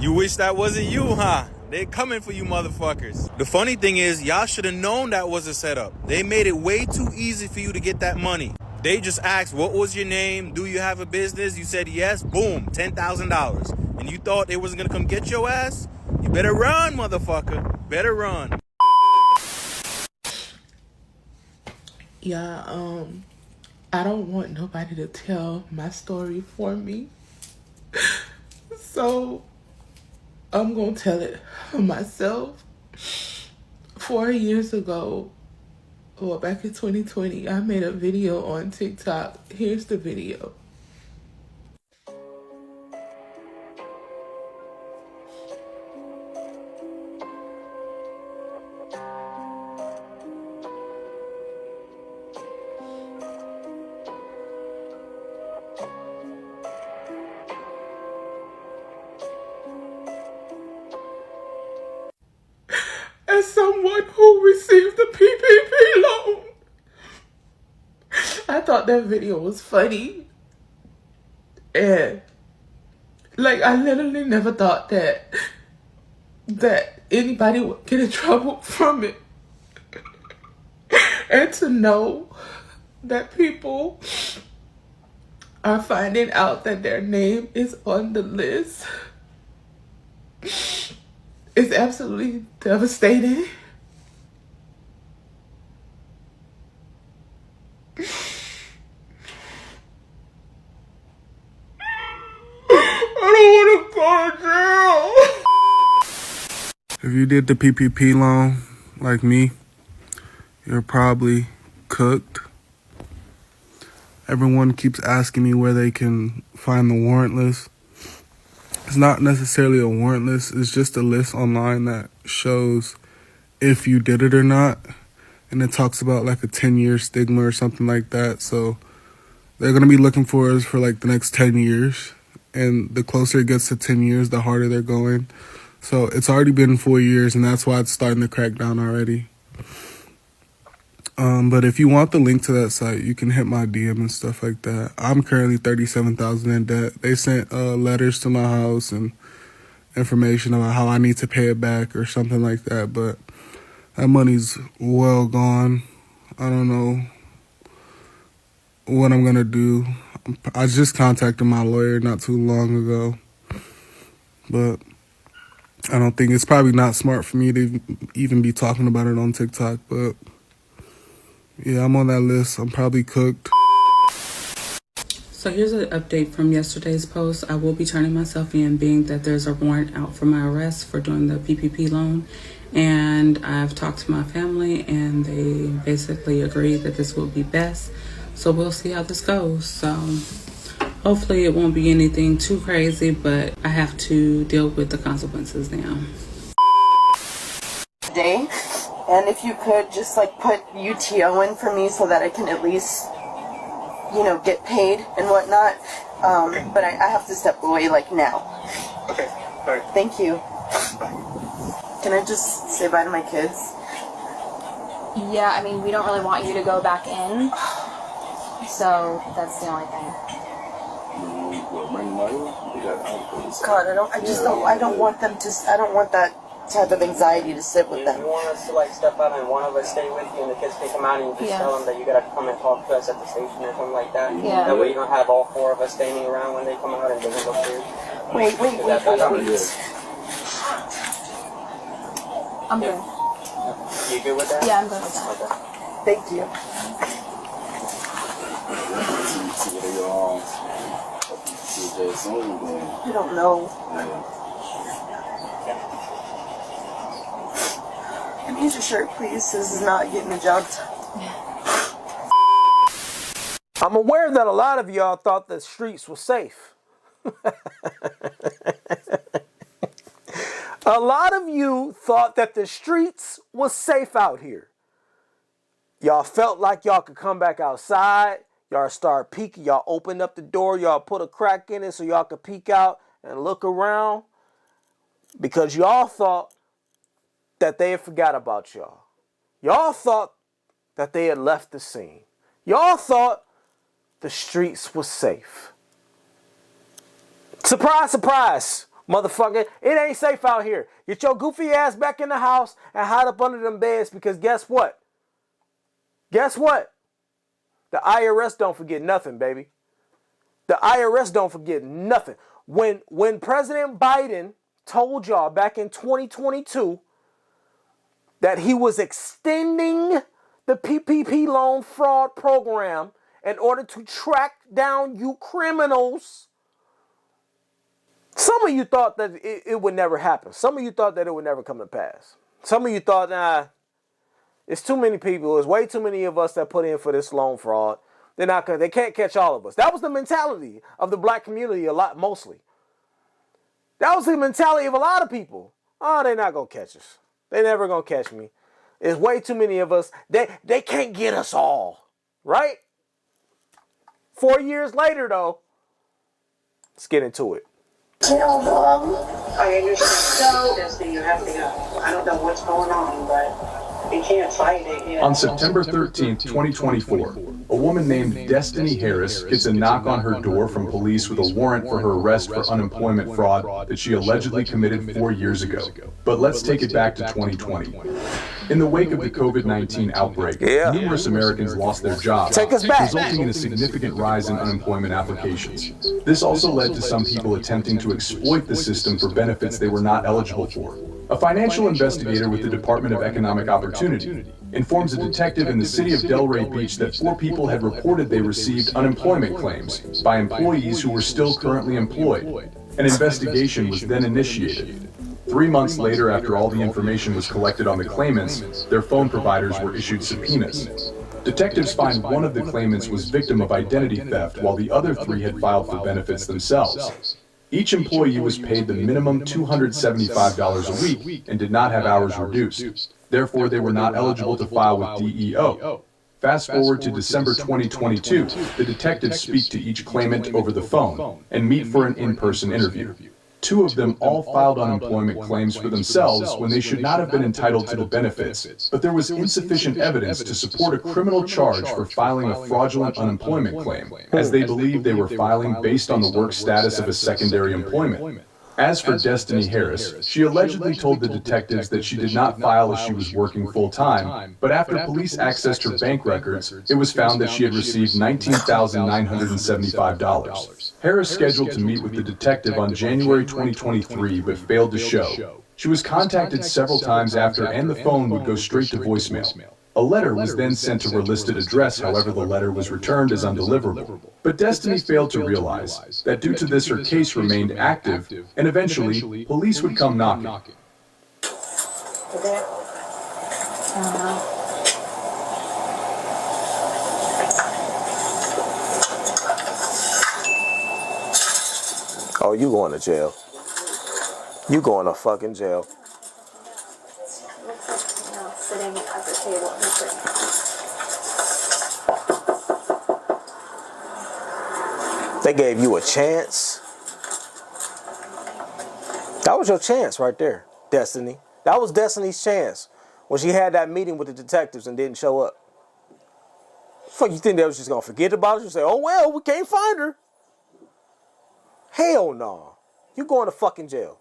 You wish that wasn't you, huh? They coming for you motherfuckers. The funny thing is, y'all should have known that was a setup. They made it way too easy for you to get that money. They just asked, what was your name? Do you have a business? You said yes. Boom, $10,000. And you thought they wasn't gonna come get your ass? You better run, motherfucker. Better run. Yeah, I don't want nobody to tell my story for me. So I'm gonna tell it myself. 4 years ago, well, back in 2020, I made a video on TikTok. Here's the video. As someone who received the PPP loan, I thought that video was funny. And like, I literally never thought that anybody would get in trouble from it. And to know that people are finding out that their name is on the list is absolutely devastating. I don't want to go to jail. If you did the PPP loan like me, you're probably cooked. Everyone keeps asking me where they can find the warrant list. It's not necessarily a warrant list. It's just a list online that shows if you did it or not. And it talks about like a 10-year stigma or something like that. So they're going to be looking for us for like the next 10 years. And the closer it gets to 10 years, the harder they're going. So it's already been 4 years, and that's why it's starting to crack down already. But if you want the link to that site, you can hit my DM and stuff like that. I'm currently $37,000 in debt. They sent letters to my house and information about how I need to pay it back or something like that. But that money's well gone. I don't know what I'm going to do. I just contacted my lawyer not too long ago. But I don't think it's probably not smart for me to even be talking about it on TikTok. But yeah, I'm on that list. I'm probably cooked. So here's an update from yesterday's post. I will be turning myself in, being that there's a warrant out for my arrest for doing the PPP loan. And I've talked to my family, and they basically agree that this will be best. So we'll see how this goes. So hopefully it won't be anything too crazy, but I have to deal with the consequences now. Day. And if you could just like put UTO in for me so that I can at least, you know, get paid and whatnot. But I have to step away like now. Okay, all right. Thank you. Can I just say bye to my kids? Yeah, I mean, we don't really want you to go back in. So that's the only thing. God, I don't want them to, I don't want that type of anxiety to sit with them. You want us to like step out and one of us stay with you and the kids can come out and you just tell them that you gotta come and talk to us at the station or something like that? Yeah. That way you don't have all four of us standing around when they come out and doesn't look weird. Wait. I'm good. You good with that? Yeah, I'm good with that. Okay. Thank you. I don't know. And here's your shirt, please. This is not getting the job done. I'm aware that a lot of y'all thought the streets were safe. A lot of you thought that the streets was safe out here. Y'all felt like y'all could come back outside. Y'all start peeking. Y'all opened up the door. Y'all put a crack in it so y'all could peek out and look around. Because y'all thought that they had forgot about y'all. Y'all thought that they had left the scene. Y'all thought the streets was safe. Surprise, surprise. Motherfucker, it ain't safe out here. Get your goofy ass back in the house and hide up under them beds because guess what? Guess what? The IRS don't forget nothing, baby. The IRS don't forget nothing. When President Biden told y'all back in 2022 that he was extending the PPP loan fraud program in order to track down you criminals, some of you thought that it would never happen. Some of you thought that it would never come to pass. Some of you thought, nah, it's too many people. It's way too many of us that put in for this loan fraud. They can't catch all of us. That was the mentality of the black community mostly. That was the mentality of a lot of people. Oh, they're not going to catch us. They're never going to catch me. It's way too many of us. They can't get us all. Right? 4 years later, though, let's get into it. Tell Mom. I understand. Destiny, you have to go. I don't know what's going on, but we can't fight it yet. On September 13th, 2024, a woman named Destiny Harris gets a knock on her door from police with a warrant for her arrest for unemployment fraud that she allegedly committed 4 years ago. But let's take it back to 2020. In the wake of the COVID-19 outbreak, numerous Americans lost their jobs, resulting in a significant rise in unemployment applications. This also led to some people attempting to exploit the system for benefits they were not eligible for. A financial investigator with the Department of Economic Opportunity informs a detective in the city of Delray Beach that 4 people had reported they received unemployment claims by employees who were still currently employed. An investigation was then initiated. 3 months later, after all the information was collected on the claimants, their phone providers were issued subpoenas. Detectives find one of the claimants was victim of identity theft, while the other 3 had filed for benefits themselves. Each employee was paid the minimum $275 a week and did not have hours reduced. Therefore, they were not eligible to file with DEO. Fast forward to December 2022, the detectives speak to each claimant over the phone and meet for an in-person interview. 2 of them all filed unemployment claims for themselves when they should not have been entitled to the benefits, but there was insufficient evidence to support a criminal charge for filing a fraudulent unemployment claim, as they believed they were filing based on the work status of a secondary employment. As for Destiny Harris, she allegedly told the detectives that she did not file as she was working full-time, but after police accessed her bank records, it was found that she had received $19,975. Harris scheduled to meet with the detective on January 2023, but failed to show. She was contacted several times after, and the phone would go straight to voicemail. A letter was then sent to her listed address, however the letter was returned as undeliverable. But Destiny failed to realize that due to this her case remained active, and eventually police would come knocking. Oh, you going to jail. You going to fucking jail. Sitting at the table. They gave you a chance. That was your chance right there, Destiny. That was Destiny's chance when she had that meeting with the detectives and didn't show up. Fuck, you think they was just gonna forget about it? You say, oh well, we can't find her. Hell no. You going to fucking jail.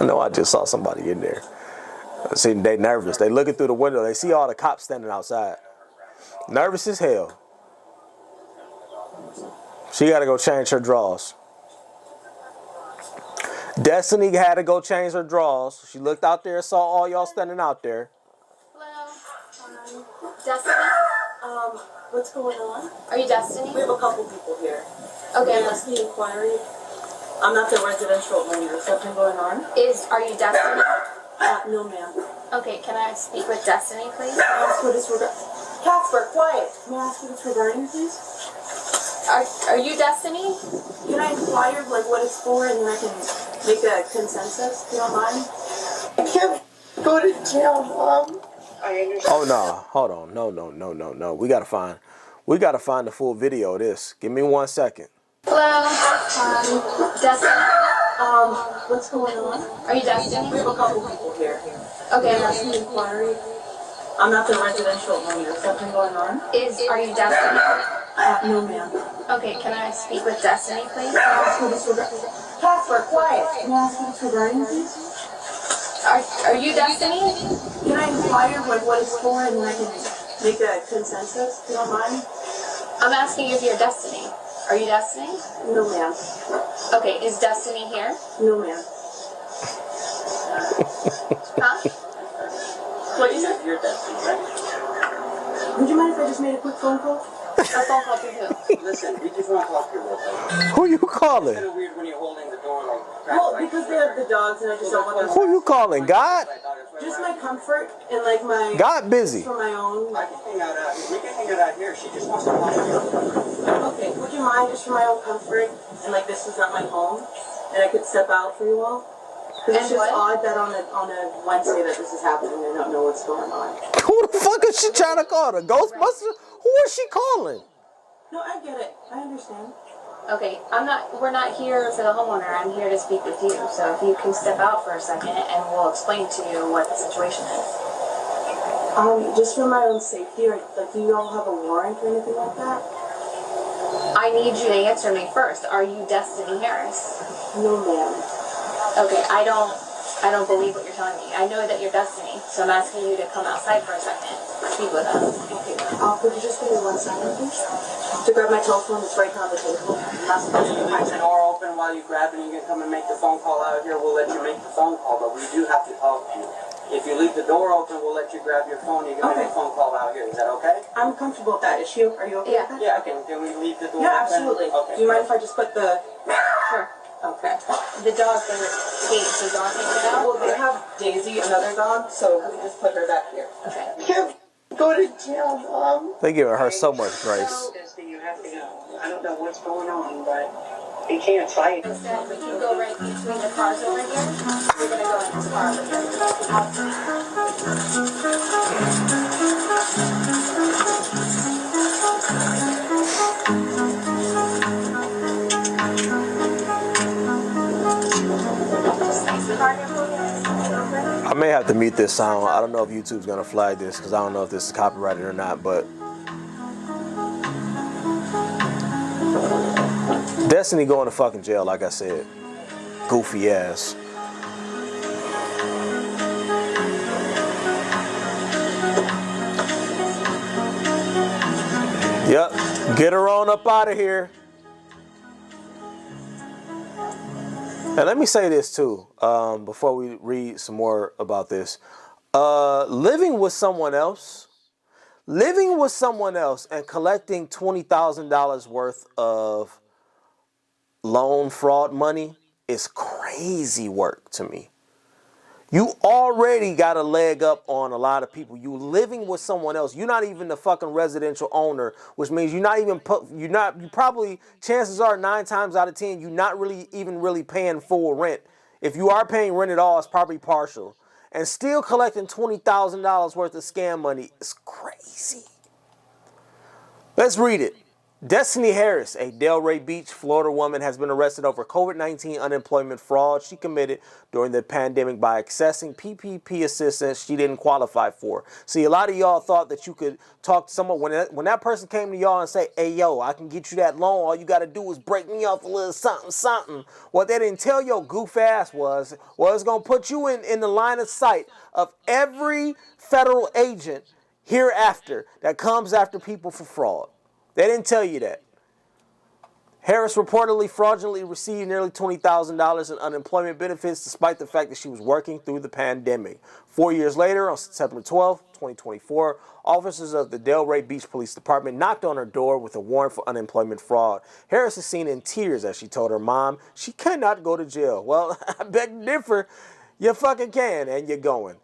I know I just saw somebody in there. See, they nervous. They looking through the window. They see all the cops standing outside. Nervous as hell. She got to go change her drawers. Destiny had to go change her drawers. She looked out there, saw all y'all standing out there. Hello. Destiny? What's going on? Are you Destiny? We have a couple people here. Okay. That's the inquiry. I'm not the residential owner. Is something going on? Are you Destiny? No, ma'am. Okay, can I speak with Destiny, please? What is Casper, quiet. May I ask what it's regarding, please? Are you Destiny? Can I inquire what it's for, and then I can make a consensus, if you don't mind? I can't go to jail, Mom. I understand. Oh no, hold on. No. We gotta find the full video of this. Give me 1 second. Hello. Destiny? What's going on? Are you Destiny? We have a couple people here. Okay. That's the inquiry. I'm not the residential owner. Is something going on? Are you Destiny? No, ma'am. Okay, can I speak with Destiny, please? Casper, quiet. Can I ask you this regarding, please? Are you Destiny? Can I inquire what it's for and then I can make a consensus, if you don't mind? I'm asking if you're Destiny. Are you Destiny? No, ma'am. Okay, is Destiny here? No, ma'am. Huh? What is it? You're Destiny, right? Would you mind if I just made a quick phone call? A phone call to who? Listen, we just want to talk to you real quick. Who you calling? It's kind of weird when you're holding the door like. Well, because they have the dogs and I just don't want them. Who you calling? God? Just my comfort and like my. God busy. For my own. I can hang out out here. We can hang out out here. She just wants to talk to you. Okay, would you mind just for my own comfort and like this is not my home and I could step out for you all? Because it's just odd that on a Wednesday that this is happening and I don't know what's going on. Who the fuck is she trying to call? The Ghostbusters? Who is she calling? No, I get it. I understand. Okay, we're not here for the homeowner. I'm here to speak with you. So if you can step out for a second and we'll explain to you what the situation is. Just for my own safety, or like, do you all have a warrant or anything like that? I need you to answer me first. Are you Destiny Harris? No, ma'am. Okay, I don't believe what you're telling me. I know that you're Destiny, so I'm asking you to come outside for a second. Speak with us. Could you just give me 1 second, please? To grab my telephone, it's right on the table. I'm not supposed to leave the door open while you grab it and you can come and make the phone call out here. We'll let you make the phone call, but we do have to talk to you. If you leave the door open, we'll let you grab your phone. You can make a phone call out here. Is that okay? I'm comfortable with that. Are you okay with that? Yeah, okay. Can we leave the door open? Yeah, absolutely. Okay. Do you mind if I just put the... Sure. Okay. The dog thing is Kate. The dog thing is out? Well, they have Daisy, another dog, so we just put her back here. Okay. Can't go to jail, Mom. They giving her so much grace. You have to go. I don't know what's going on, but he can't fight. Instead, we can go right between the cars over here. We're gonna go in this car I may have to mute this sound. I don't know if YouTube's gonna flag this because I don't know if this is copyrighted or not, but Destiny going to fucking jail, like I said. Goofy ass. Yep, get her on up out of here. And let me say this too, before we read some more about this. Living with someone else and collecting $20,000 worth of loan fraud money is crazy work to me. You already got a leg up on a lot of people. You living with someone else. You're not even the fucking residential owner, which means you probably, chances are 9 times out of 10, you're not really paying full rent. If you are paying rent at all, it's probably partial. And still collecting $20,000 worth of scam money is crazy. Let's read it. Destiny Harris, a Delray Beach, Florida woman, has been arrested over COVID-19 unemployment fraud she committed during the pandemic by accessing PPP assistance she didn't qualify for. See, a lot of y'all thought that you could talk to someone when that person came to y'all and say, "Hey, yo, I can get you that loan. All you got to do is break me off a little something, something." What they didn't tell your goof ass was, well, it's going to put you in the line of sight of every federal agent hereafter that comes after people for fraud. They didn't tell you that. Harris reportedly fraudulently received nearly $20,000 in unemployment benefits despite the fact that she was working through the pandemic. 4 years later, on September 12, 2024, officers of the Delray Beach Police Department knocked on her door with a warrant for unemployment fraud. Harris is seen in tears as she told her mom she cannot go to jail. Well, I beg to differ. You fucking can, and you're going.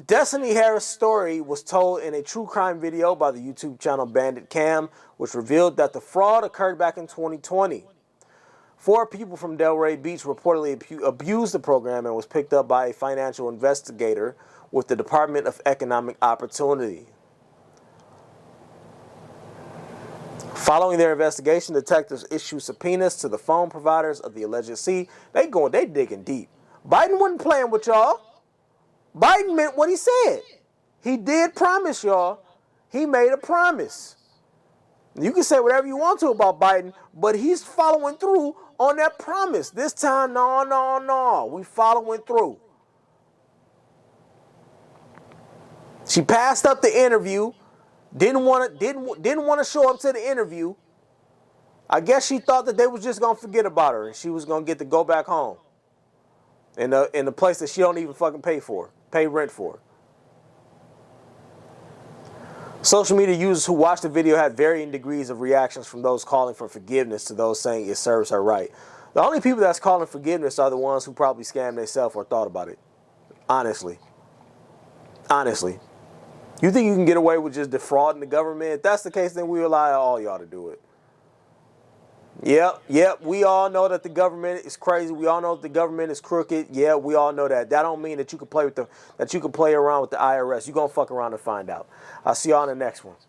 Destiny Harris' story was told in a true crime video by the YouTube channel Bandit Cam, which revealed that the fraud occurred back in 2020. 4 people from Delray Beach reportedly abused the program and was picked up by a financial investigator with the Department of Economic Opportunity. Following their investigation, detectives issued subpoenas to the phone providers of the alleged. See, they digging deep. Biden wasn't playing with y'all. Biden meant what he said. He did promise y'all. He made a promise. You can say whatever you want to about Biden, but he's following through on that promise. This time, no. We following through. She passed up the interview. Didn't want to show up to the interview. I guess she thought that they was just gonna forget about her and she was gonna get to go back home. In the place that she don't even fucking pay rent for. Social media users who watched the video had varying degrees of reactions, from those calling for forgiveness to those saying it serves her right. The only people that's calling forgiveness are the ones who probably scammed themselves or thought about it. Honestly. You think you can get away with just defrauding the government? If that's the case, then we rely on all y'all to do it. Yep. We all know that the government is crazy. We all know that the government is crooked. Yeah, we all know that. That don't mean that you can play around with the IRS. You're gonna fuck around and find out. I'll see y'all in the next one.